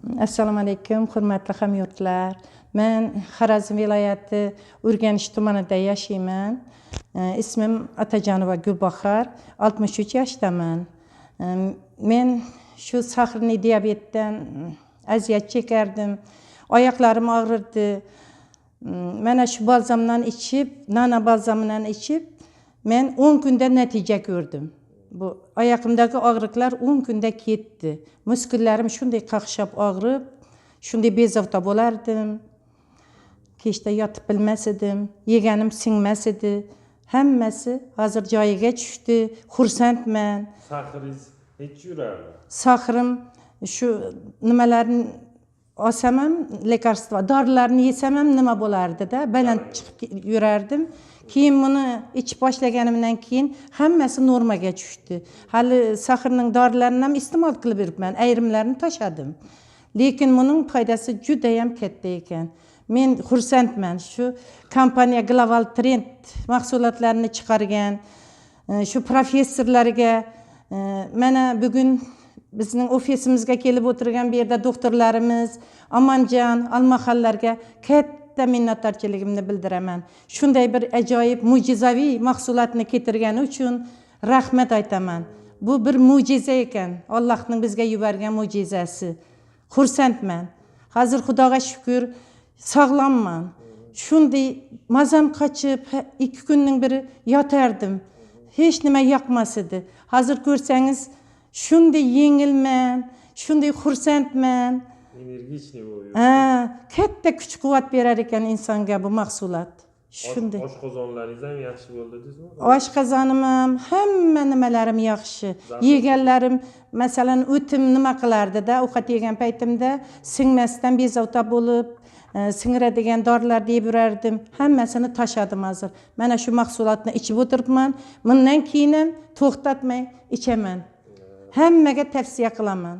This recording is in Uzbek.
Assalamu alaykum, hurmatli hamyurtlar. Men Xorazm viloyati Urganch tumanida yashayman. İsmim Atajanova Gulbahor, 63 yoshdaman. Men shu sahrli diabetdan aziyat chekardim. Oyoqlarim og'rirdi. Mana shu balzamdan içib, nana balzamından içib, men 10 kunda natija ko'rdim. Bu ayağımdaki ağrıklar 10 kunda ketdi. Muskullarim shunday qaqshab og'rib, shunday bezovta bo'lardim. Kechda yotib bilmas edim, yeganim singmas edi. Hammasi hozir joyiga tushdi. Xursandman. Sahringiz hech yurardi? Sahrim shu nimalarni olsam ham, lekarstva, dorilarni yesam ham nima bo'lardi-da, baland chiqib yurardim. Keyin buni ichib boshlaganimdan keyin hammasi normaga tushdi. Hali sahrning dorilarini ham iste'mol qilib yuribman, ayrimlarini tashadim. Lekin buning foydasi juda ham katta ekan. Men xursandman. Shu kompaniya Global Trend mahsulotlarini chiqargan, shu professorlarga mana bugun bizning ofisimizga kelib o'tirgan bu yerda doktorlarimiz, Amanjon, Almahallarga katta minnatdorchiligimni bildiraman. Shunday bir ajoyib, mo'jizaviy mahsulotni keltirgani uchun rahmat aytaman. Bu bir mo'jiza ekan. Allohning bizga yuborgan mo'jizasi. Xursandman. Hozir Xudoga shukr, sog'lomman. Shunday mazam qochib, 2 kunning biri yotardim. Hech nima yoqmas edi. Hozir ko'rsangiz, shunday yengilman, shunday xursandman. Energichniy bo'lyapsiz. Katta kuch-quvvat berar ekan insonga bu mahsulot. Shunday. Oshqozonlaringiz ham yaxshi bo'ldi deysizmi? Oshqozonim ham, hamma nimalarim yaxshi. Yeganlarim, masalan, o'tim nima qilardi-da, ovqat yegan paytimda singmasdan bezovta bo'lib, singiradigan dorilarni yeb yurardim. Hammasini tashadim hozir. Mana shu mahsulotni ichib o'tiribman. Bundan keyin ham to'xtatmay ichaman. Hammaga tavsiya qilaman.